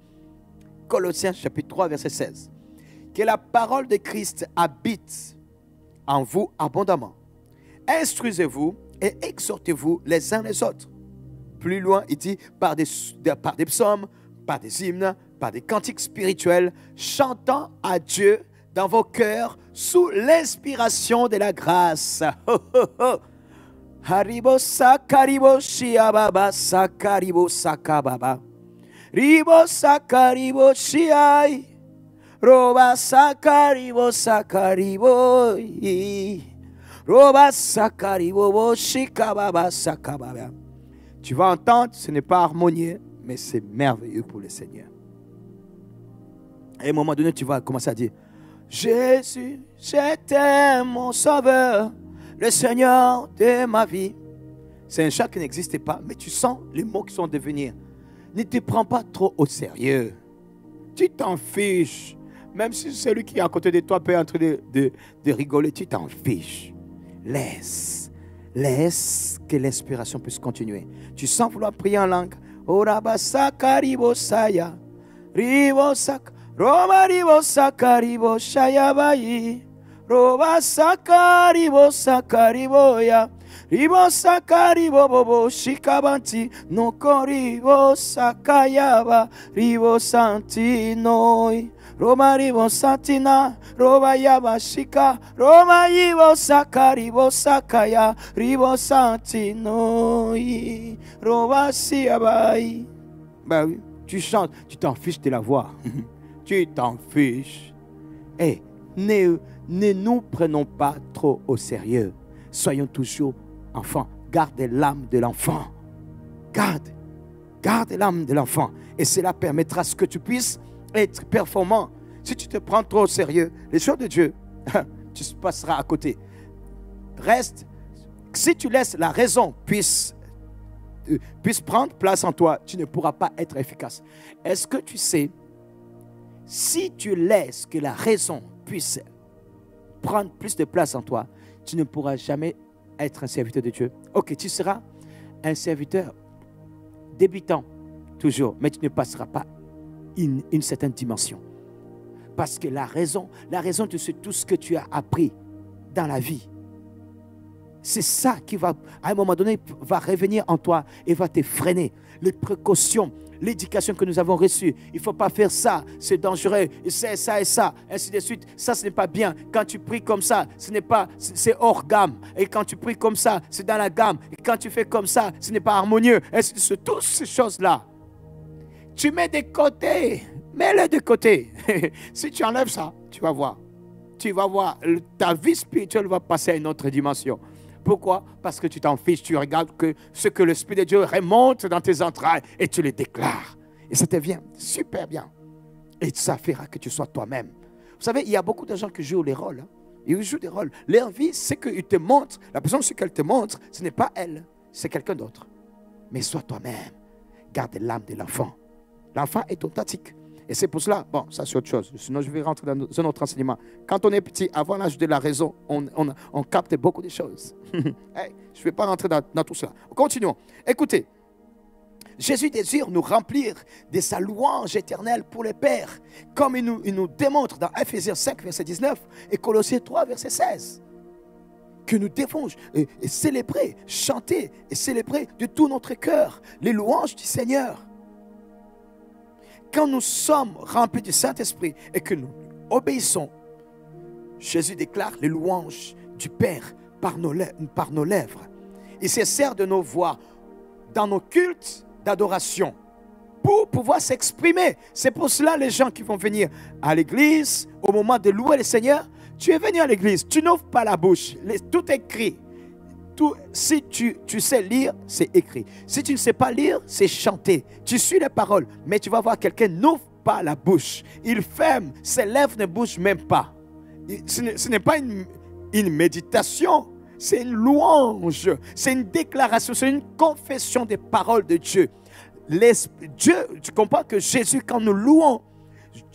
Colossiens chapitre 3, verset 16. Que la parole de Christ habite en vous abondamment. Instruisez-vous et exhortez-vous les uns les autres. Plus loin, il dit par des psaumes, par des hymnes, par des cantiques spirituels, chantant à Dieu dans vos cœurs sous l'inspiration de la grâce. Oh, oh, oh. Haribo sakaribo shiababa sakaribo sakababa. Ribo sakaribo shiai. Roba sakaribo sakaribo. Roba sakaribo shikababa sakababa. Tu vas entendre, ce n'est pas harmonieux, mais c'est merveilleux pour le Seigneur. À un moment donné, tu vas commencer à dire, Jésus, j'étais mon sauveur, le Seigneur de ma vie. C'est un chant qui n'existait pas, mais tu sens les mots qui sont devenus. Ne te prends pas trop au sérieux. Tu t'en fiches. Même si celui qui est à côté de toi peut être en train de rigoler, tu t'en fiches. Laisse Laisse que l'inspiration puisse continuer. Tu sens vouloir prier en langue. Orabasaka ribosaya. Ribosak. Roma ribosaka riboshaya bayi. Robasaka ribosaka riboya. Ribosaka ribobobo shikabanti. Noko ribosaka yaba. Ribosanti noi. Roma ribosantina. Roba yaba shika. Roma ribosaka ribosaka ya. Ribosanti noi. Roba siabai. Ben oui, tu chantes, tu t'en fiches de la voix. Tu t'en fiches. Eh, ne nous prenons pas trop au sérieux. Soyons toujours enfants. Garde l'âme de l'enfant. Garde l'âme de l'enfant. Et cela permettra à ce que tu puisses être performant. Si tu te prends trop au sérieux, les choses de Dieu, tu passeras à côté. Reste, si tu laisses la raison puisse prendre place en toi, tu ne pourras pas être efficace. Est-ce que tu sais, si tu laisses que la raison puisse prendre plus de place en toi, tu ne pourras jamais être un serviteur de Dieu. Ok, tu seras un serviteur débutant, toujours, mais tu ne passeras pas une certaine dimension. Parce que la raison de tout ce que tu as appris dans la vie, c'est ça qui va, à un moment donné, va revenir en toi et va te freiner. Les précautions, l'éducation que nous avons reçue. Il ne faut pas faire ça, c'est dangereux, c'est ça et ça, ainsi de suite. Ça, ce n'est pas bien. Quand tu pries comme ça, c'est hors gamme. Et quand tu pries comme ça, c'est dans la gamme. Et quand tu fais comme ça, ce n'est pas harmonieux. Ainsi de suite. Toutes ces choses-là, tu mets de côté. Mets-les de côté. Si tu enlèves ça, tu vas voir. Tu vas voir, ta vie spirituelle va passer à une autre dimension. Pourquoi? Parce que tu t'en fiches, tu regardes que ce que l'Esprit de Dieu remonte dans tes entrailles et tu le déclares. Et ça te vient super bien. Et ça fera que tu sois toi-même. Vous savez, il y a beaucoup de gens qui jouent les rôles. Hein. Ils jouent des rôles. Leur vie, c'est qu'ils te montrent. La personne, ce qu'elle te montre, ce n'est pas elle, c'est quelqu'un d'autre. Mais sois toi-même. Garde l'âme de l'enfant. L'enfant est authentique. Et c'est pour cela, bon, ça c'est autre chose. Sinon, je vais rentrer dans un autre enseignement. Quand on est petit, avant l'âge de la raison, on capte beaucoup de choses. Hey, je ne vais pas rentrer dans tout cela. Continuons. Écoutez, Jésus désire nous remplir de sa louange éternelle pour les pères, comme il nous démontre dans Ephésiens 5, verset 19 et Colossiens 3, verset 16. Que nous devons et célébrer, chanter et célébrer de tout notre cœur les louanges du Seigneur. Quand nous sommes remplis du Saint-Esprit et que nous obéissons, Jésus déclare les louanges du Père par nos lèvres. Il se sert de nos voix dans nos cultes d'adoration pour pouvoir s'exprimer. C'est pour cela les gens qui vont venir à l'église au moment de louer le Seigneur. Tu es venu à l'église, tu n'ouvres pas la bouche, tout est écrit. Si tu sais lire, c'est écrit. Si tu ne sais pas lire, c'est chanter. Tu suis les paroles, mais tu vas voir quelqu'un n'ouvre pas la bouche. Il ferme, ses lèvres ne bougent même pas. Ce n'est pas une méditation, c'est une louange, c'est une déclaration, c'est une confession des paroles de Dieu. Dieu, tu comprends que Jésus, quand nous louons,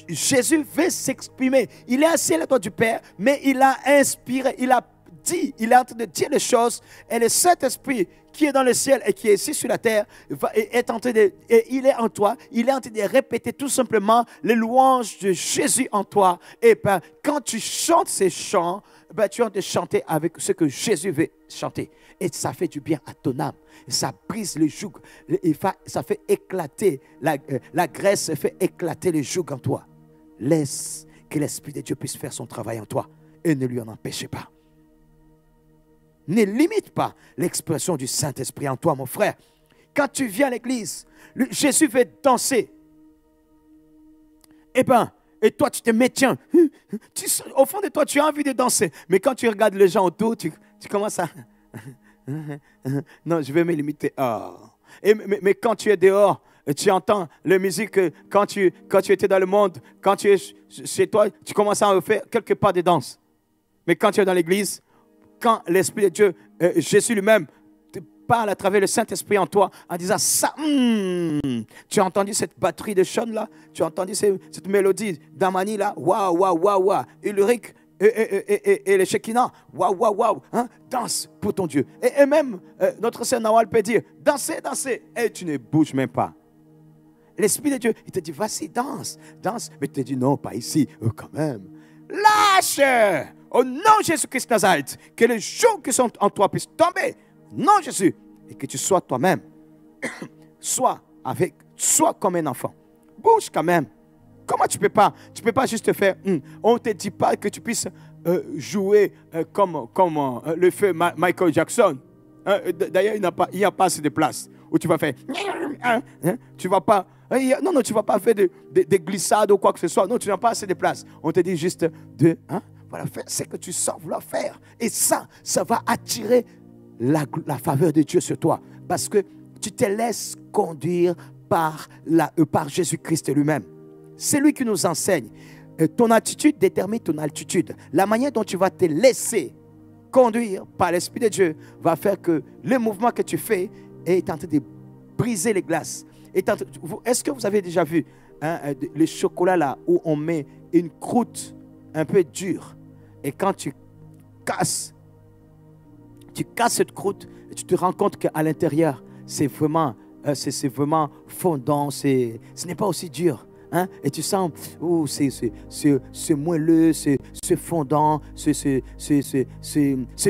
Jésus veut s'exprimer. Il est assis à la droite du Père, mais il a inspiré, il est en train de dire les choses, et le Saint-Esprit qui est dans le ciel et qui est ici sur la terre, il est en toi, il est en train de répéter tout simplement les louanges de Jésus en toi. Et ben, quand tu chantes ces chants, ben, tu es en train de chanter avec ce que Jésus veut chanter. Et ça fait du bien à ton âme. Ça brise le joug. Ça fait éclater, la graisse fait éclater le joug en toi. Laisse que l'Esprit de Dieu puisse faire son travail en toi et ne lui en empêchez pas. Ne limite pas l'expression du Saint-Esprit en toi, mon frère. Quand tu viens à l'église, Jésus veut danser. Et toi, tu te mets, tiens. Au fond de toi, tu as envie de danser. Mais quand tu regardes les gens autour, tu commences à... Non, je vais me limiter. Oh. Mais quand tu es dehors, tu entends la musique. Quand tu étais dans le monde, quand tu es chez toi, tu commences à faire quelques pas de danse. Mais quand tu es dans l'église, quand l'Esprit de Dieu, Jésus lui-même, te parle à travers le Saint-Esprit en toi, en disant ça, tu as entendu cette batterie de chant là, tu as entendu cette mélodie d'Amani là, waouh, waouh, waouh, waouh. Ulrich, et les Shekinah. Waouh, waouh, waouh. Hein? Danse pour ton Dieu. Et même, notre Seigneur Nawal peut dire, dansez, dansez. Et tu ne bouges même pas. L'Esprit de Dieu, il te dit, vas-y, danse, danse. Mais tu te dis, non, pas ici, quand même. Lâche! Au nom de Jésus-Christ de Nazareth, que les jours qui sont en toi puissent tomber. Non, Jésus. Et que tu sois toi-même. Sois comme un enfant. Bouge quand même. Comment tu peux pas juste faire. On ne te dit pas que tu puisses jouer comme le fait Michael Jackson. D'ailleurs, il n'y a pas assez de place où tu vas faire. Tu vas pas. Non, tu ne vas pas faire des glissades ou quoi que ce soit. Non, tu n'as pas assez de place. On te dit juste voilà, faire ce que tu sens vouloir faire. Et ça va attirer la faveur de Dieu sur toi. Parce que tu te laisses conduire par Jésus-Christ lui-même. C'est lui qui nous enseigne. Ton attitude détermine ton altitude. La manière dont tu vas te laisser conduire par l'Esprit de Dieu va faire que le mouvement que tu fais est en train de briser les glaces. Est-ce que vous avez déjà vu le chocolat là où on met une croûte un peu dure et quand tu casses cette croûte et tu te rends compte qu'à l'intérieur c'est vraiment fondant, ce n'est pas aussi dur. Et tu sens, c'est moelleux, c'est fondant, c'est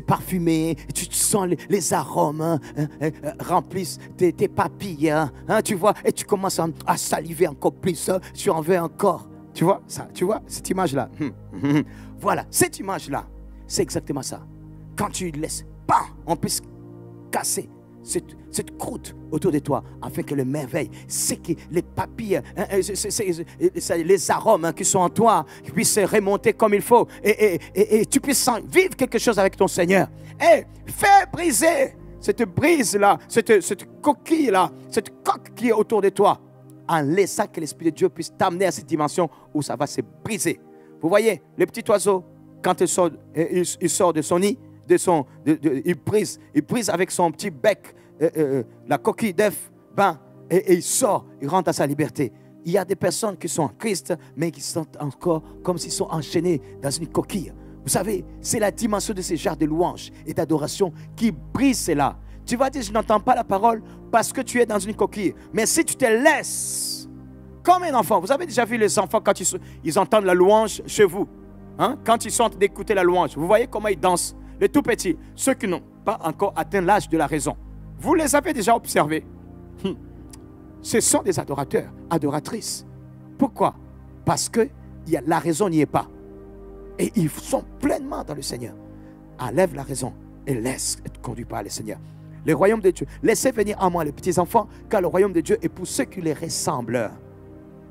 parfumé. Et tu sens les arômes remplissent tes papilles. Tu vois, et tu commences à saliver encore plus. Tu en veux encore. Tu vois ça? Tu vois cette image-là? Voilà, cette image-là, c'est exactement ça. Quand tu laisses, on puisse casser cette croûte autour de toi, afin que le merveille, c'est que les papilles, les arômes qui sont en toi puissent remonter comme il faut et tu puisses vivre quelque chose avec ton Seigneur. Et fais briser cette brise-là, cette coquille-là, cette coque qui est autour de toi, en laissant que l'Esprit de Dieu puisse t'amener à cette dimension où ça va se briser. Vous voyez, le petit oiseau, quand il sort de son nid, il brise avec son petit bec la coquille d'œuf, et il sort, il rentre à sa liberté. Il y a des personnes qui sont en Christ, mais qui sont encore comme s'ils sont enchaînés dans une coquille. Vous savez, c'est la dimension de ces genres de louanges et d'adoration qui brise cela. Tu vas dire, je n'entends pas la parole parce que tu es dans une coquille. Mais si tu te laisses, comme un enfant, vous avez déjà vu les enfants quand ils entendent la louange chez vous, quand ils sont en train d'écouter la louange, vous voyez comment ils dansent. Les tout petits, ceux qui n'ont pas encore atteint l'âge de la raison. Vous les avez déjà observés. Ce sont des adorateurs, adoratrices. Pourquoi? Parce que la raison n'y est pas. Et ils sont pleinement dans le Seigneur. Enlève la raison et laisse être conduit par le Seigneur. Le royaume de Dieu. Laissez venir à moi les petits enfants, car le royaume de Dieu est pour ceux qui les ressemblent.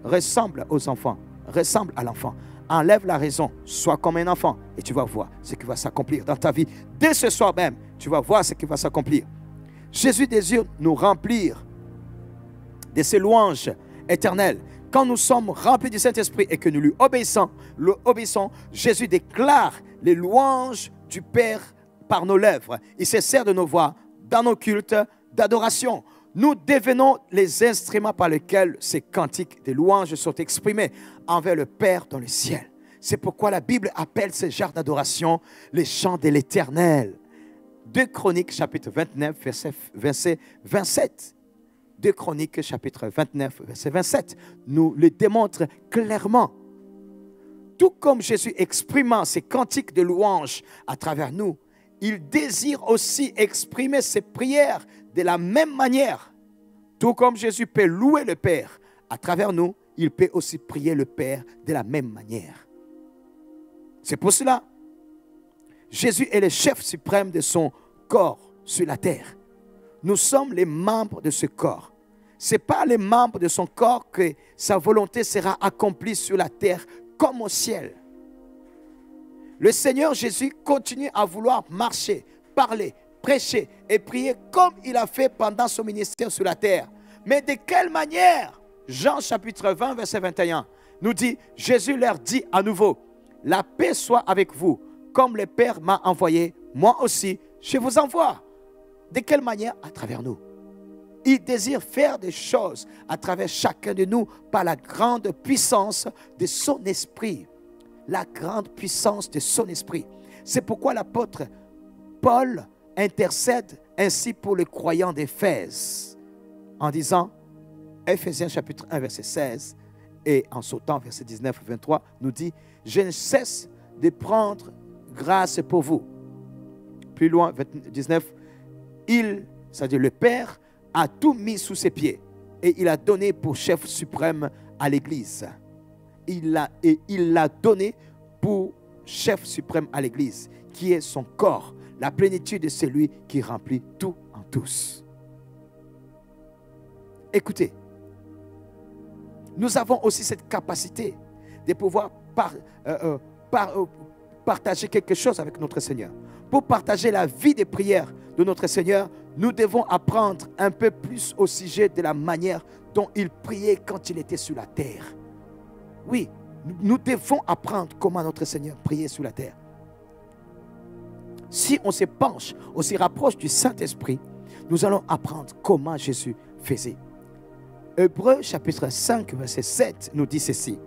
Ressemble aux enfants. Ressemble à l'enfant. Enlève la raison. Sois comme un enfant. Et tu vas voir ce qui va s'accomplir dans ta vie. Dès ce soir même, tu vas voir ce qui va s'accomplir. Jésus désire nous remplir de ses louanges éternelles. Quand nous sommes remplis du Saint-Esprit et que nous lui obéissons, Jésus déclare les louanges du Père par nos lèvres. Il se sert de nos voix dans nos cultes d'adoration. Nous devenons les instruments par lesquels ces cantiques de louanges sont exprimés envers le Père dans le ciel. C'est pourquoi la Bible appelle ce genre d'adoration les chants de l'Éternel. 2 Chroniques, chapitre 29, verset 27. 2 Chroniques, chapitre 29, verset 27, nous le démontre clairement. Tout comme Jésus exprimant ses cantiques de louange à travers nous, il désire aussi exprimer ses prières de la même manière. Tout comme Jésus peut louer le Père à travers nous, il peut aussi prier le Père de la même manière. C'est pour cela Jésus est le chef suprême de son corps sur la terre. Nous sommes les membres de ce corps. Ce n'est pas les membres de son corps que sa volonté sera accomplie sur la terre comme au ciel. Le Seigneur Jésus continue à vouloir marcher, parler, prêcher et prier comme il a fait pendant son ministère sur la terre. Mais de quelle manière? Jean chapitre 20, verset 21 nous dit, Jésus leur dit à nouveau, la paix soit avec vous. Comme le Père m'a envoyé, moi aussi, je vous envoie. De quelle manière? À travers nous. Il désire faire des choses à travers chacun de nous par la grande puissance de son esprit. la grande puissance de son esprit. C'est pourquoi l'apôtre Paul intercède ainsi pour les croyants d'Éphèse en disant, Éphésiens chapitre 1 verset 16 et en sautant verset 19 et 23 nous dit, je ne cesse de prendre grâce pour vous. Plus loin, 19, c'est-à-dire le Père, a tout mis sous ses pieds et il a donné pour chef suprême à l'Église. Il l'a donné pour chef suprême à l'Église, qui est son corps, la plénitude de celui qui remplit tout en tous. Écoutez, nous avons aussi cette capacité de pouvoir partager quelque chose avec notre Seigneur. Pour partager la vie de prière de notre Seigneur, nous devons apprendre un peu plus au sujet de la manière dont il priait quand il était sur la terre. Oui, nous devons apprendre comment notre Seigneur priait sur la terre. Si on se penche, on se rapproche du Saint-Esprit, nous allons apprendre comment Jésus faisait. Hébreux chapitre 5 verset 7 nous dit ceci.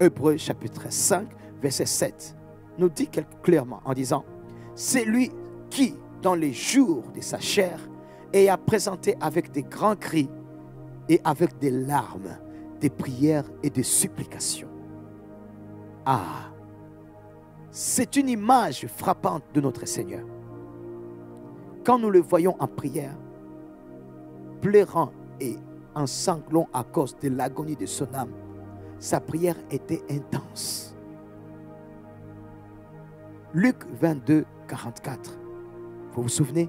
Hébreux chapitre 5 verset 7 nous dit clairement en disant, c'est lui qui, dans les jours de sa chair, et a présenté avec des grands cris et avec des larmes, des prières et des supplications. Ah, c'est une image frappante de notre Seigneur. Quand nous le voyons en prière, pleurant et en sanglots à cause de l'agonie de son âme, sa prière était intense. Luc 22, 44. Vous vous souvenez?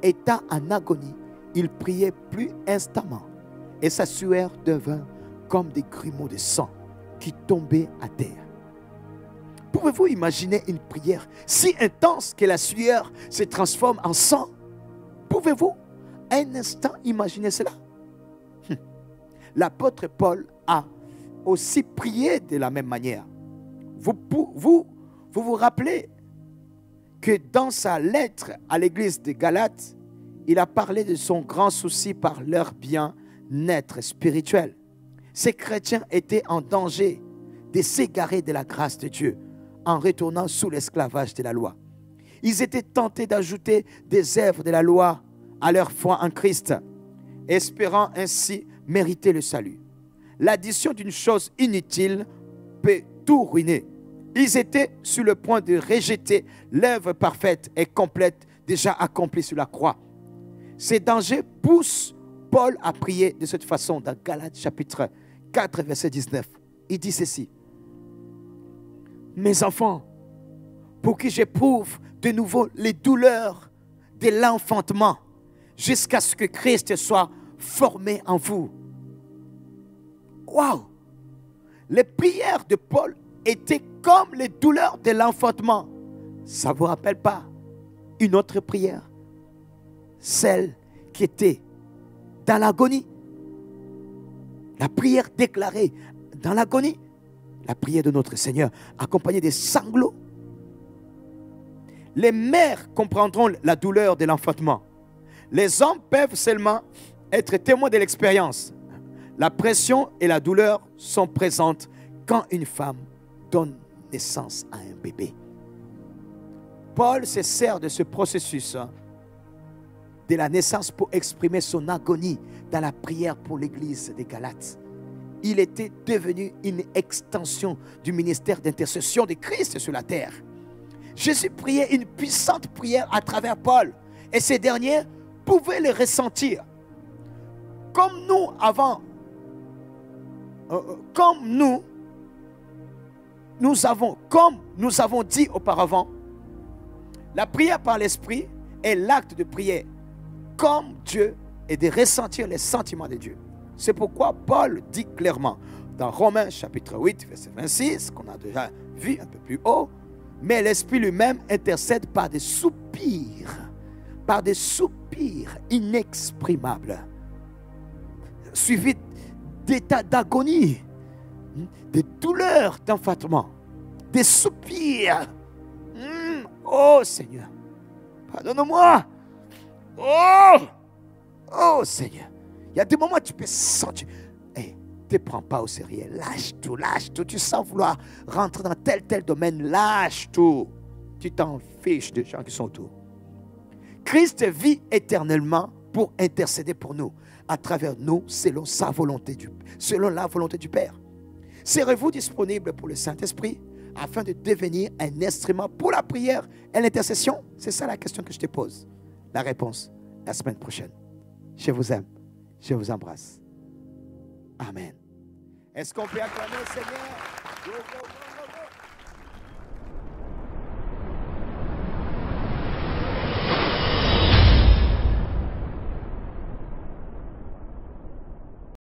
Étant en agonie, il priait plus instamment et sa sueur devint comme des grumeaux de sang qui tombaient à terre. Pouvez-vous imaginer une prière si intense que la sueur se transforme en sang? Pouvez-vous un instant imaginer cela? L'apôtre Paul a aussi prié de la même manière. Vous rappelez que dans sa lettre à l'église de Galates, il a parlé de son grand souci par leur bien-être spirituel. Ces chrétiens étaient en danger de s'égarer de la grâce de Dieu en retournant sous l'esclavage de la loi. Ils étaient tentés d'ajouter des œuvres de la loi à leur foi en Christ, espérant ainsi mériter le salut. L'addition d'une chose inutile peut tout ruiner. Ils étaient sur le point de rejeter l'œuvre parfaite et complète déjà accomplie sur la croix. Ces dangers poussent Paul à prier de cette façon dans Galates chapitre 4 verset 19. Il dit ceci. Mes enfants, pour qui j'éprouve de nouveau les douleurs de l'enfantement jusqu'à ce que Christ soit formé en vous. Waouh! Les prières de Paul étaient comme les douleurs de l'enfantement. Ça ne vous rappelle pas une autre prière? Celle qui était dans l'agonie. La prière déclarée dans l'agonie. La prière de notre Seigneur accompagnée des sanglots. Les mères comprendront la douleur de l'enfantement. Les hommes peuvent seulement être témoins de l'expérience. La pression et la douleur sont présentes quand une femme donne naissance à un bébé. Paul se sert de ce processus de la naissance pour exprimer son agonie dans la prière pour l'église des Galates. Il était devenu une extension du ministère d'intercession de Christ sur la terre. Jésus priait une puissante prière à travers Paul et ces derniers pouvaient le ressentir. Comme nous avons dit auparavant, la prière par l'esprit est l'acte de prière comme Dieu et de ressentir les sentiments de Dieu. C'est pourquoi Paul dit clairement dans Romains chapitre 8 verset 26 qu'on a déjà vu un peu plus haut, mais l'esprit lui-même intercède par des soupirs inexprimables, suivis d'états d'agonie, des douleurs d'enfantement, des soupirs. Oh Seigneur, pardonne-moi. Oh Seigneur, il y a des moments où tu peux sentir te prends pas au sérieux. Lâche tout, lâche tout. Tu sens vouloir rentrer dans tel domaine. Lâche tout. Tu t'en fiches des gens qui sont autour. Christ vit éternellement pour intercéder pour nous, à travers nous, selon la volonté du Père. Serez-vous disponible pour le Saint-Esprit afin de devenir un instrument pour la prière et l'intercession? C'est ça la question que je te pose. La réponse, la semaine prochaine. Je vous aime. Je vous embrasse. Amen. Est-ce qu'on peut acclamer le Seigneur?